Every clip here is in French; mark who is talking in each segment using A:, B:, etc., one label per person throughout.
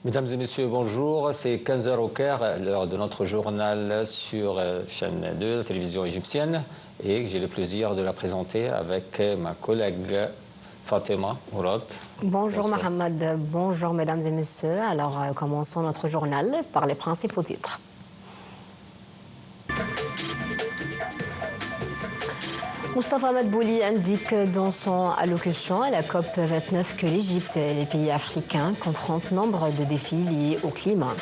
A: Mesdames et messieurs, bonjour. C'est 15 h au Caire, l'heure de notre journal sur chaîne 2, la télévision égyptienne. Et j'ai le plaisir de la présenter avec ma collègue Fatima Mourad.
B: Bonjour Mohamed, bonjour mesdames et messieurs. Alors commençons notre journal par les principaux titres. Moustapha Madbouli indique dans son allocution à la COP29 que l'Égypte et les pays africains confrontent nombre de défis liés au climat.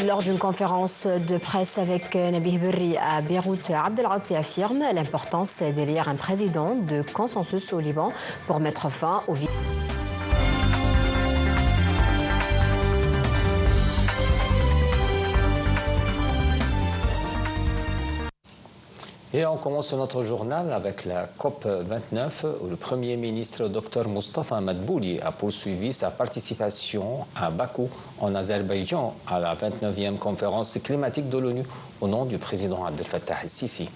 B: Lors d'une conférence de presse avec Nabih Berri à Beyrouth, Abdelghati affirme l'importance d'élire un président de consensus au Liban pour mettre fin au vide.
A: Et on commence notre journal avec la COP29 où le Premier ministre Dr Moustapha Madbouli a poursuivi sa participation à Bakou en Azerbaïdjan à la 29e conférence climatique de l'ONU au nom du président Abdel Fattah el-Sisi.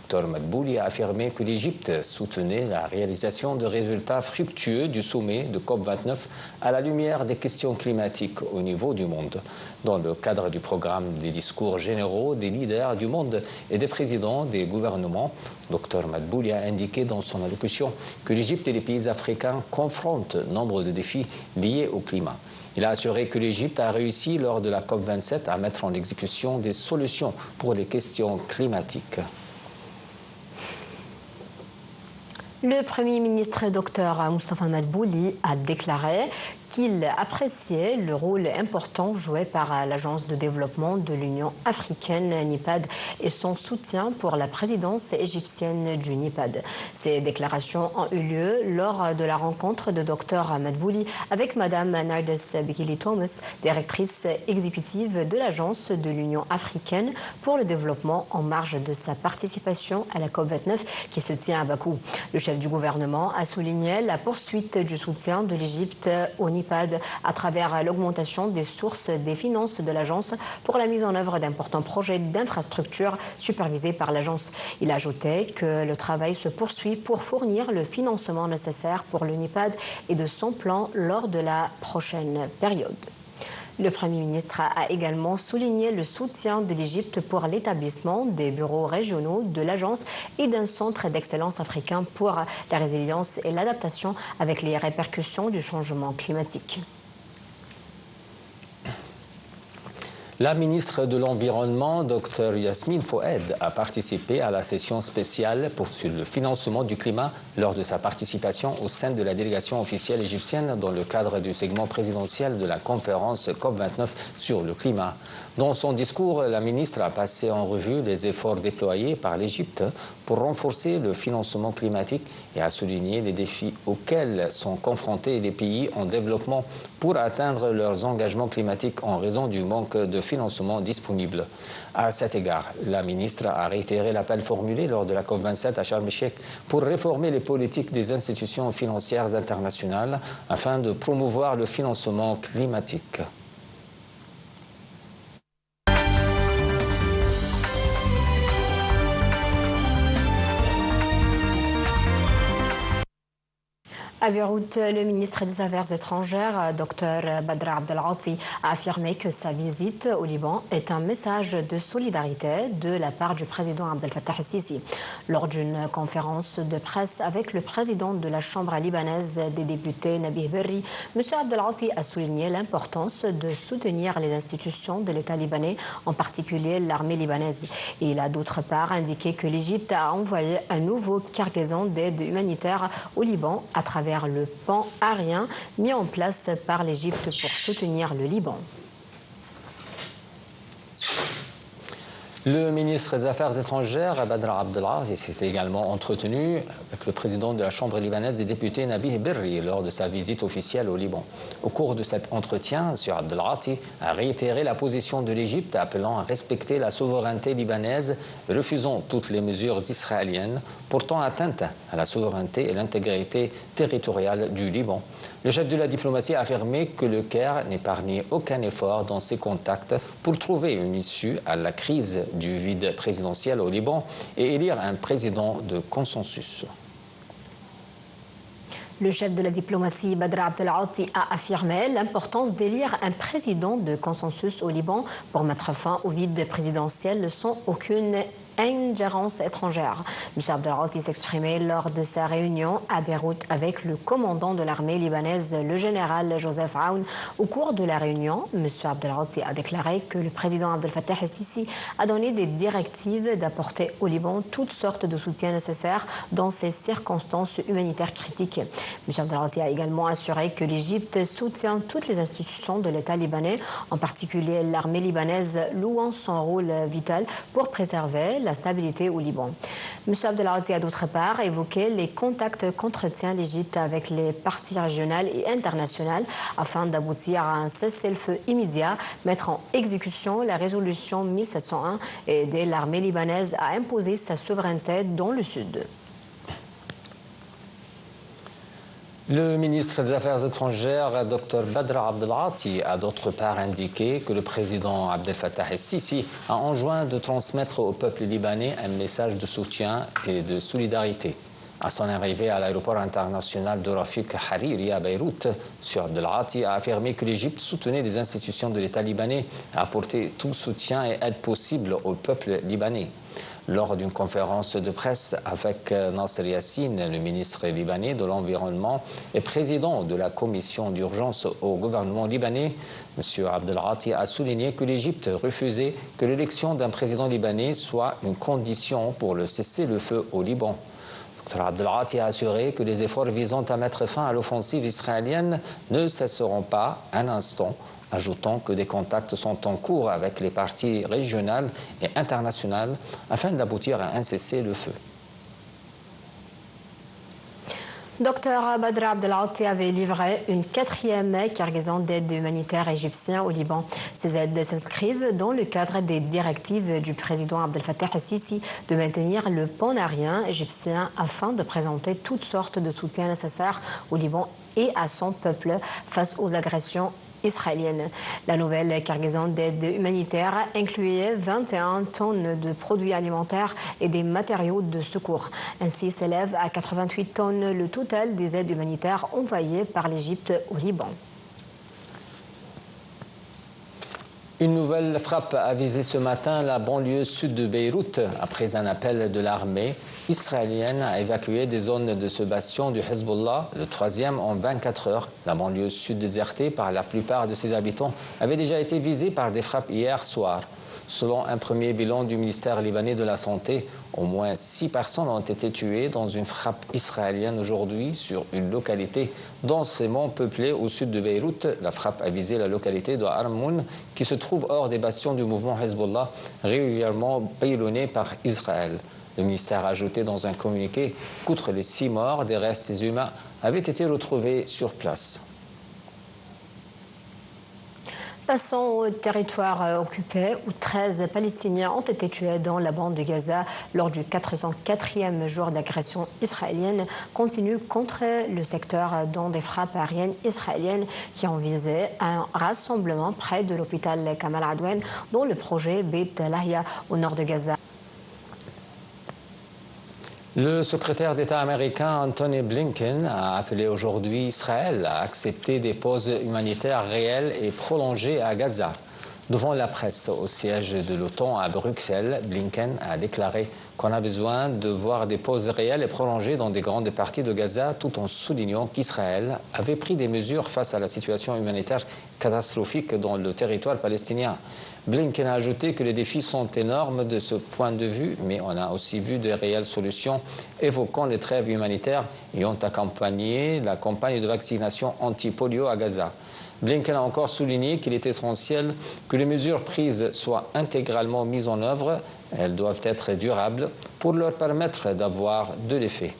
A: Dr Madbouli a affirmé que l'Égypte soutenait la réalisation de résultats fructueux du sommet de COP29 à la lumière des questions climatiques au niveau du monde. Dans le cadre du programme des discours généraux des leaders du monde et des présidents des gouvernements, Dr Madbouli a indiqué dans son allocution que l'Égypte et les pays africains confrontent nombre de défis liés au climat. Il a assuré que l'Égypte a réussi lors de la COP27 à mettre en exécution des solutions pour les questions climatiques.
B: Le Premier ministre Dr Moustapha Madbouli a déclaré qu'il appréciait le rôle important joué par l'Agence de développement de l'Union africaine, NIPAD, et son soutien pour la présidence égyptienne du NIPAD. Ces déclarations ont eu lieu lors de la rencontre de Dr Madbouli avec Mme Nardes Bekele Thomas, directrice exécutive de l'Agence de l'Union africaine pour le développement en marge de sa participation à la COP29 qui se tient à Bakou. Le chef du gouvernement a souligné la poursuite du soutien de l'Égypte au NIPAD à travers l'augmentation des sources des finances de l'agence pour la mise en œuvre d'importants projets d'infrastructures supervisés par l'agence. Il a ajouté que le travail se poursuit pour fournir le financement nécessaire pour le NIPAD et de son plan lors de la prochaine période. Le Premier ministre a également souligné le soutien de l'Égypte pour l'établissement des bureaux régionaux de l'agence et d'un centre d'excellence africain pour la résilience et l'adaptation avec les répercussions du changement climatique.
A: La ministre de l'Environnement, Dr Yasmine Foued, a participé à la session spéciale sur le financement du climat lors de sa participation au sein de la délégation officielle égyptienne dans le cadre du segment présidentiel de la conférence COP29 sur le climat. Dans son discours, la ministre a passé en revue les efforts déployés par l'Égypte pour renforcer le financement climatique et a souligné les défis auxquels sont confrontés les pays en développement pour atteindre leurs engagements climatiques en raison du manque de financement disponible. À cet égard, la ministre a réitéré l'appel formulé lors de la COP27 à Sharm el-Sheikh pour réformer les politiques des institutions financières internationales afin de promouvoir le financement climatique.
B: À Beyrouth, le ministre des Affaires étrangères, Dr Badr Abdelghati, a affirmé que sa visite au Liban est un message de solidarité de la part du président Abdel Fattah el-Sisi. Lors d'une conférence de presse avec le président de la Chambre libanaise des députés, Nabih Berri, M. Abdelghati a souligné l'importance de soutenir les institutions de l'État libanais, en particulier l'armée libanaise. Et il a d'autre part indiqué que l'Égypte a envoyé un nouveau cargaison d'aide humanitaire au Liban à travers le pont aérien mis en place par l'Égypte pour soutenir le Liban.
A: Le ministre des Affaires étrangères, Badr Abdelghati, s'est également entretenu avec le président de la Chambre libanaise des députés, Nabih Berri, lors de sa visite officielle au Liban. Au cours de cet entretien, M. Abdelghati a réitéré la position de l'Égypte appelant à respecter la souveraineté libanaise, refusant toutes les mesures israéliennes portant atteinte à la souveraineté et l'intégrité territoriale du Liban. Le chef de la diplomatie a affirmé que le Caire n'épargnait aucun effort dans ses contacts pour trouver une issue à la crise du vide présidentiel au Liban et élire un président de consensus.
B: Le chef de la diplomatie, Badr Abdelghati, a affirmé l'importance d'élire un président de consensus au Liban pour mettre fin au vide présidentiel sans aucune ingérence étrangère. M. Abdelghati s'exprimait lors de sa réunion à Beyrouth avec le commandant de l'armée libanaise, le général Joseph Aoun. Au cours de la réunion, M. Abdelghati a déclaré que le président Abdel Fattah el-Sisi a donné des directives d'apporter au Liban toutes sortes de soutien nécessaires dans ces circonstances humanitaires critiques. M. Abdelghati a également assuré que l'Égypte soutient toutes les institutions de l'État libanais, en particulier l'armée libanaise, louant son rôle vital pour préserver la stabilité au Liban. M. Abdelghati a d'autre part évoqué les contacts qu'entretient l'Égypte avec les parties régionales et internationales afin d'aboutir à un cessez-le-feu immédiat, mettre en exécution la résolution 1701 et aider l'armée libanaise à imposer sa souveraineté dans le sud.
A: Le ministre des Affaires étrangères, Dr Badr Abdelghati, a d'autre part indiqué que le président Abdel Fattah el-Sisi a enjoint de transmettre au peuple libanais un message de soutien et de solidarité. À son arrivée à l'aéroport international de Rafik Hariri à Beyrouth, M. Abdelghati a affirmé que l'Égypte soutenait les institutions de l'État libanais et apportait tout soutien et aide possible au peuple libanais. Lors d'une conférence de presse avec Nasser Yassine, le ministre libanais de l'Environnement et président de la commission d'urgence au gouvernement libanais, M. Abdelghati a souligné que l'Égypte refusait que l'élection d'un président libanais soit une condition pour le cessez-le-feu au Liban. Dr Abdelghati a assuré que les efforts visant à mettre fin à l'offensive israélienne ne cesseront pas un instant, ajoutant que des contacts sont en cours avec les parties régionales et internationales afin d'aboutir à un cessez-le-feu.
B: Dr Badr Abdelghati avait livré une 4e cargaison d'aide humanitaire égyptien au Liban. Ces aides s'inscrivent dans le cadre des directives du président Abdel Fattah el-Sisi de maintenir le pont aérien égyptien afin de présenter toutes sortes de soutiens nécessaires au Liban et à son peuple face aux agressions israélienne. La nouvelle cargaison d'aide humanitaire incluait 21 tonnes de produits alimentaires et des matériaux de secours. Ainsi s'élève à 88 tonnes le total des aides humanitaires envoyées par l'Égypte au Liban.
A: Une nouvelle frappe a visé ce matin la banlieue sud de Beyrouth après un appel de l'armée israélienne à évacuer des zones de ce bastion du Hezbollah, le 3e en 24 heures. La banlieue sud désertée par la plupart de ses habitants avait déjà été visée par des frappes hier soir. Selon un premier bilan du ministère libanais de la Santé, au moins 6 personnes ont été tuées dans une frappe israélienne aujourd'hui sur une localité densément peuplée au sud de Beyrouth. La frappe a visé la localité de Armoun, qui se trouve hors des bastions du mouvement Hezbollah, régulièrement pilonnée par Israël. Le ministère a ajouté dans un communiqué qu'outre les 6 morts, des restes humains avaient été retrouvés sur place.
B: Passons au territoire occupé où 13 Palestiniens ont été tués dans la bande de Gaza lors du 404e jour d'agression israélienne continue contre le secteur, dont des frappes aériennes israéliennes qui ont visé un rassemblement près de l'hôpital Kamal Adwan dans le projet Beit Lahia au nord de Gaza.
A: Le secrétaire d'État américain Antony Blinken a appelé aujourd'hui Israël à accepter des pauses humanitaires réelles et prolongées à Gaza. Devant la presse au siège de l'OTAN à Bruxelles, Blinken a déclaré qu'on a besoin de voir des pauses réelles et prolongées dans des grandes parties de Gaza, tout en soulignant qu'Israël avait pris des mesures face à la situation humanitaire catastrophique dans le territoire palestinien. Blinken a ajouté que les défis sont énormes de ce point de vue, mais on a aussi vu de réelles solutions, évoquant les trêves humanitaires ayant accompagné la campagne de vaccination anti-polio à Gaza. Blinken a encore souligné qu'il est essentiel que les mesures prises soient intégralement mises en œuvre. Elles doivent être durables pour leur permettre d'avoir de l'effet.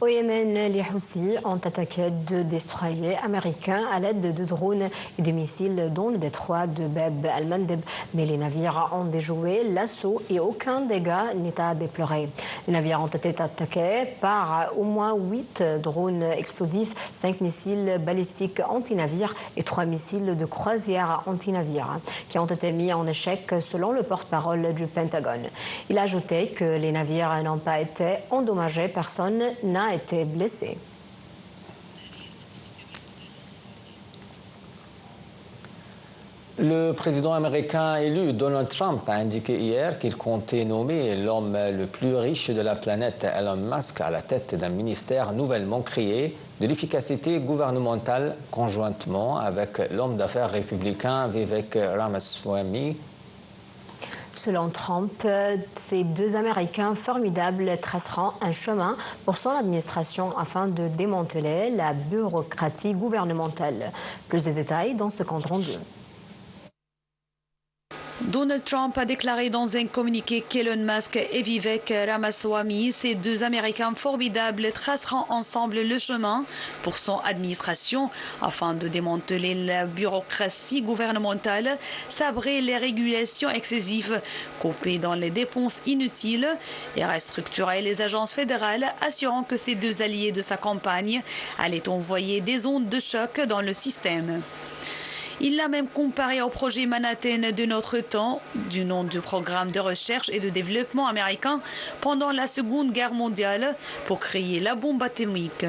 B: Au Yémen, les Houthis ont attaqué 2 destroyers américains à l'aide de drones et de missiles dans le détroit de Bab al-Mandeb. Mais les navires ont déjoué l'assaut et aucun dégât n'est à déplorer. Les navires ont été attaqués par au moins 8 drones explosifs, 5 missiles balistiques anti-navires et 3 missiles de croisière anti-navires qui ont été mis en échec selon le porte-parole du Pentagone. Il a ajouté que les navires n'ont pas été endommagés, personne n'a été blessé.
A: Le président américain élu Donald Trump a indiqué hier qu'il comptait nommer l'homme le plus riche de la planète, Elon Musk, à la tête d'un ministère nouvellement créé de l'efficacité gouvernementale conjointement avec l'homme d'affaires républicain Vivek Ramaswamy.
B: Selon Trump, ces 2 Américains formidables traceront un chemin pour son administration afin de démanteler la bureaucratie gouvernementale. Plus de détails dans ce compte rendu.
C: Donald Trump a déclaré dans un communiqué qu'Elon Musk et Vivek Ramaswamy, ces 2 Américains formidables, traceront ensemble le chemin pour son administration afin de démanteler la bureaucratie gouvernementale, sabrer les régulations excessives, couper dans les dépenses inutiles et restructurer les agences fédérales, assurant que ces 2 alliés de sa campagne allaient envoyer des ondes de choc dans le système. Il l'a même comparé au projet Manhattan de notre temps, du nom du programme de recherche et de développement américain pendant la Seconde Guerre mondiale pour créer la bombe atomique.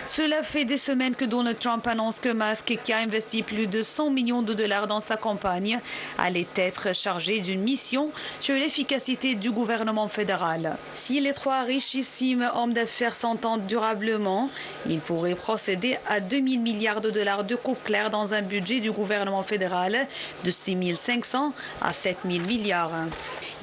C: Cela fait des semaines que Donald Trump annonce que Musk, qui a investi plus de 100 millions de dollars dans sa campagne, allait être chargé d'une mission sur l'efficacité du gouvernement fédéral. Si les 3 richissimes hommes d'affaires s'entendent durablement, ils pourraient procéder à 2 000 milliards de dollars de coupe claire dans un budget du gouvernement fédéral de 6 500 à 7 000 milliards.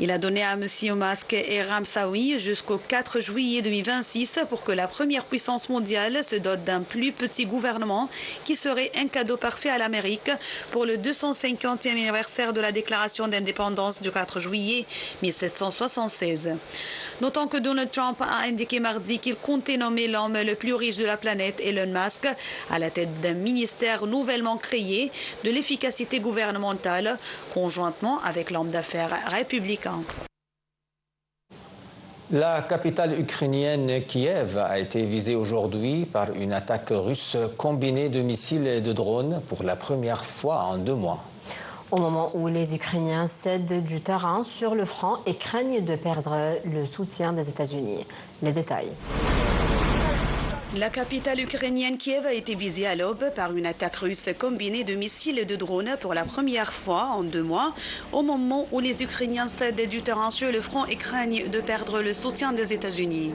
C: Il a donné à M. Musk et Ramaswamy jusqu'au 4 juillet 2026 pour que la première puissance mondiale se dote d'un plus petit gouvernement qui serait un cadeau parfait à l'Amérique pour le 250e anniversaire de la déclaration d'indépendance du 4 juillet 1776. Notons que Donald Trump a indiqué mardi qu'il comptait nommer l'homme le plus riche de la planète, Elon Musk, à la tête d'un ministère nouvellement créé de l'efficacité gouvernementale, conjointement avec l'homme d'affaires républicain.
A: La capitale ukrainienne Kiev a été visée aujourd'hui par une attaque russe combinée de missiles et de drones pour la première fois en 2 mois.
B: Au moment où les Ukrainiens cèdent du terrain sur le front et craignent de perdre le soutien des États-Unis. Les détails.
C: La capitale ukrainienne Kiev a été visée à l'aube par une attaque russe combinée de missiles et de drones pour la première fois en 2 mois, au moment où les Ukrainiens cèdent du terrain sur le front et craignent de perdre le soutien des États-Unis.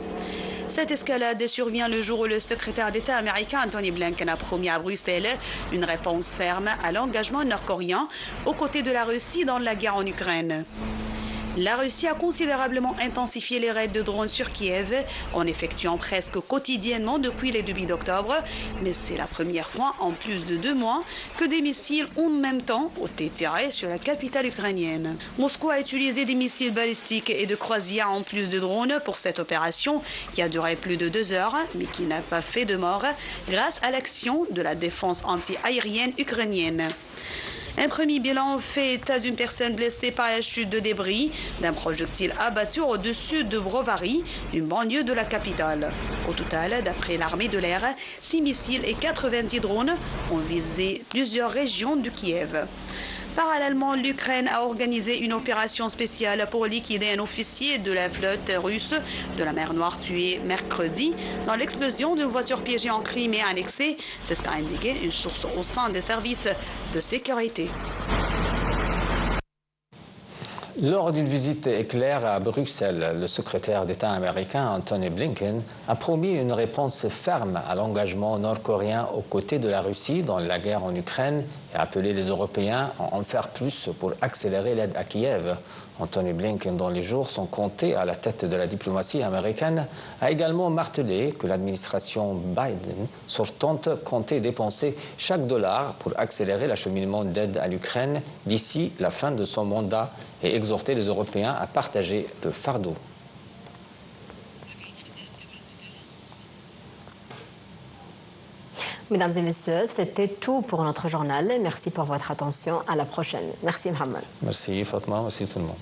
C: Cette escalade survient le jour où le secrétaire d'État américain Antony Blinken a promis à Bruxelles une réponse ferme à l'engagement nord-coréen aux côtés de la Russie dans la guerre en Ukraine. La Russie a considérablement intensifié les raids de drones sur Kiev en effectuant presque quotidiennement depuis le début d'octobre, mais c'est la première fois en plus de 2 mois que des missiles en même temps ont été tirés sur la capitale ukrainienne. Moscou a utilisé des missiles balistiques et de croisière en plus de drones pour cette opération qui a duré plus de 2 heures, mais qui n'a pas fait de mort grâce à l'action de la défense anti-aérienne ukrainienne. Un premier bilan fait état d'une personne blessée par la chute de débris d'un projectile abattu au-dessus de Brovary, une banlieue de la capitale. Au total, d'après l'armée de l'air, 6 missiles et 90 drones ont visé plusieurs régions de Kiev. Parallèlement, l'Ukraine a organisé une opération spéciale pour liquider un officier de la flotte russe de la mer Noire tué mercredi dans l'explosion d'une voiture piégée en Crimée annexée. C'est ce qu'a indiqué une source au sein des services de sécurité.
A: Lors d'une visite éclair à Bruxelles, le secrétaire d'État américain Antony Blinken a promis une réponse ferme à l'engagement nord-coréen aux côtés de la Russie dans la guerre en Ukraine et a appelé les Européens à en faire plus pour accélérer l'aide à Kiev. Antony Blinken, dont les jours sont comptés à la tête de la diplomatie américaine, a également martelé que l'administration Biden sortante comptait dépenser chaque dollar pour accélérer l'acheminement d'aide à l'Ukraine d'ici la fin de son mandat et exhorter les Européens à partager le fardeau.
B: Mesdames et messieurs, c'était tout pour notre journal. Merci pour votre attention. À la prochaine. Merci Mohamed.
A: Merci Fatma, merci tout le monde.